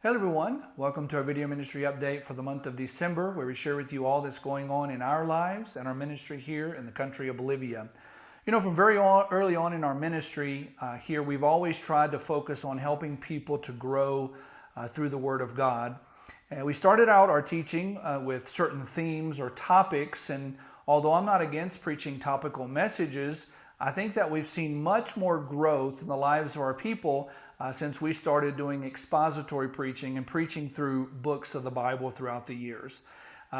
Hello everyone, welcome to our video ministry update for the month of December, where we share with you all that's going on in our lives and our ministry here in the country of Bolivia. From very early on in our ministry here, we've always tried to focus on helping people to grow through the Word of God. And we started out our teaching with certain themes or topics, and although I'm not against preaching topical messages, I think that we've seen much more growth in the lives of our people since we started doing expository preaching and preaching through books of the Bible throughout the years.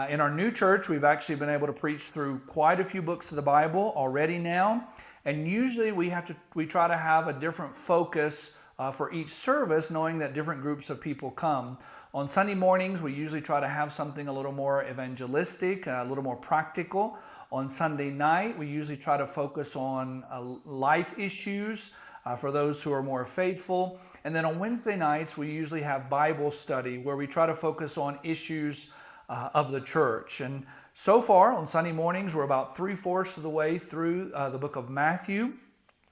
In our new church, we've actually been able to preach through quite a few books of the Bible already now, and usually we try to have a different focus for each service, knowing that different groups of people come. On Sunday mornings, we usually try to have something a little more evangelistic, a little more practical. On Sunday night, we usually try to focus on life issues for those who are more faithful. And then on Wednesday nights, we usually have Bible study where we try to focus on issues of the church. And so far on Sunday mornings, we're about 3/4 of the way through the book of Matthew.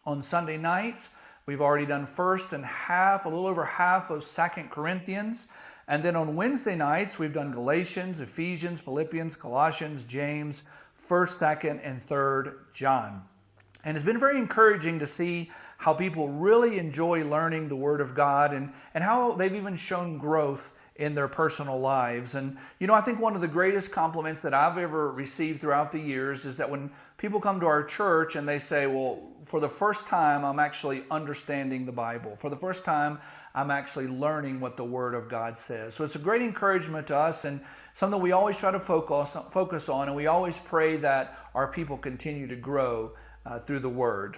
On Sunday nights, we've already done first and half, a little over half of 2 Corinthians. And then on Wednesday nights, we've done Galatians, Ephesians, Philippians, Colossians, James, 1st, 2nd, and 3rd John. And it's been very encouraging to see how people really enjoy learning the Word of God and how they've even shown growth in their personal lives. And I think one of the greatest compliments that I've ever received throughout the years is that when people come to our church and they say, well, for the first time, I'm actually understanding the Bible. For the first time, I'm actually learning what the Word of God says. So it's a great encouragement to us and something we always try to focus on, and we always pray that our people continue to grow through the Word.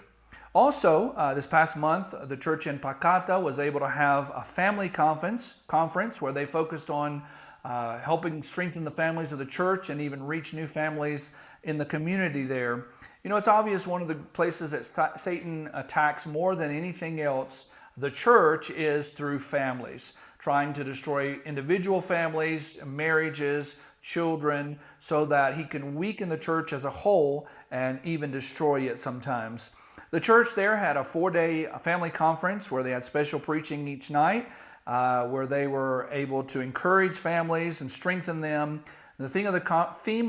Also, this past month, the church in Pacata was able to have a family conference where they focused on helping strengthen the families of the church and even reach new families in the community there. It's obvious one of the places that Satan attacks more than anything else the church is through families, trying to destroy individual families, marriages, children, so that he can weaken the church as a whole and even destroy it sometimes. The church there had a 4-day family conference where they had special preaching each night, where they were able to encourage families and strengthen them. The theme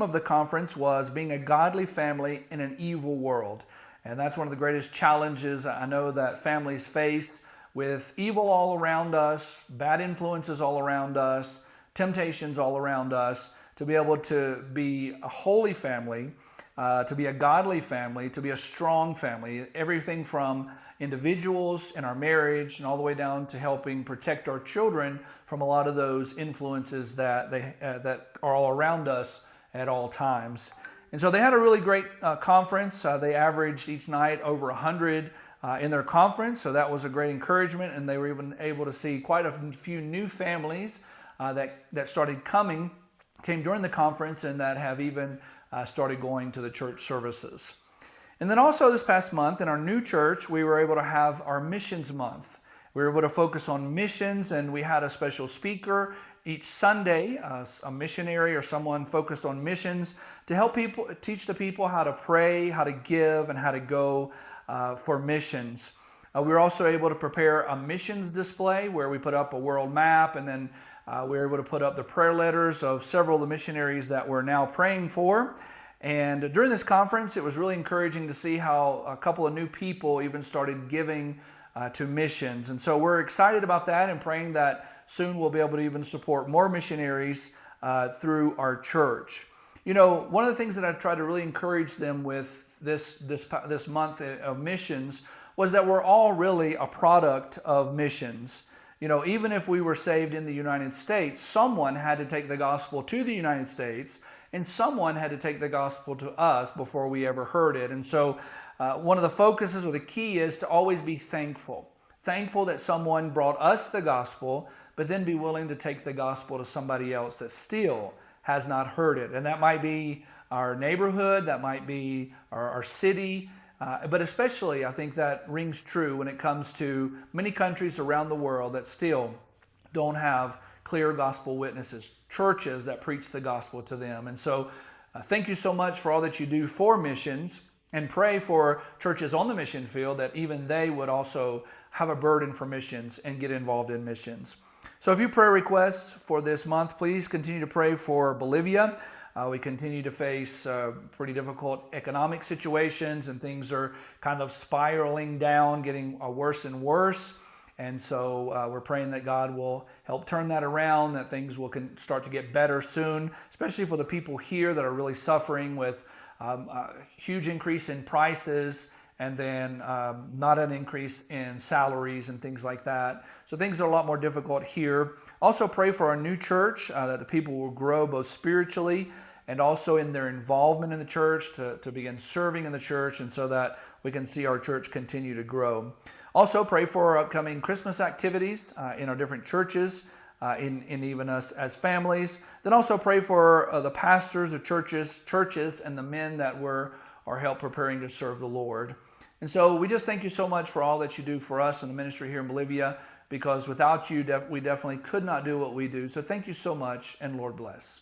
of the conference was being a godly family in an evil world. And that's one of the greatest challenges I know that families face, with evil all around us, bad influences all around us, temptations all around us, to be able to be a holy family, to be a godly family, to be a strong family, everything from individuals in our marriage and all the way down to helping protect our children from a lot of those influences that are all around us at all times. And so they had a really great conference. They averaged each night over 100 in their conference, so that was a great encouragement, and they were even able to see quite a few new families that came during the conference and that have even started going to the church services. And then also this past month in our new church, we were able to have our missions month. We were able to focus on missions, and we had a special speaker each Sunday, a missionary or someone focused on missions, to help teach the people how to pray, how to give, and how to go for missions. We were also able to prepare a missions display where we put up a world map, and then we were able to put up the prayer letters of several of the missionaries that we're now praying for. And during this conference, it was really encouraging to see how a couple of new people even started giving to missions. And so we're excited about that and praying that soon we'll be able to even support more missionaries through our church. One of the things that I tried to really encourage them with this month of missions was that we're all really a product of missions. Even if we were saved in the United States, someone had to take the gospel to the United States, and someone had to take the gospel to us before we ever heard it. And so one of the focuses or the key is to always be thankful. Thankful that someone brought us the gospel, but then be willing to take the gospel to somebody else that still has not heard it. And that might be our neighborhood, that might be our city, but especially I think that rings true when it comes to many countries around the world that still don't have clear gospel witnesses, churches that preach the gospel to them. And so thank you so much for all that you do for missions, and pray for churches on the mission field that even they would also have a burden for missions and get involved in missions. So a few prayer requests for this month. Please continue to pray for Bolivia. We continue to face pretty difficult economic situations, and things are kind of spiraling down, getting worse and worse. And so we're praying that God will help turn that around, that things will start to get better soon, especially for the people here that are really suffering with a huge increase in prices, and then not an increase in salaries and things like that. So things are a lot more difficult here. Also pray for our new church, that the people will grow both spiritually and also in their involvement in the church, to begin serving in the church, and so that we can see our church continue to grow. Also pray for our upcoming Christmas activities in our different churches, in even us as families. Then also pray for the pastors, the churches, and the men that are help preparing to serve the Lord. And so we just thank you so much for all that you do for us in the ministry here in Bolivia, because without you, we definitely could not do what we do. So thank you so much, and Lord bless.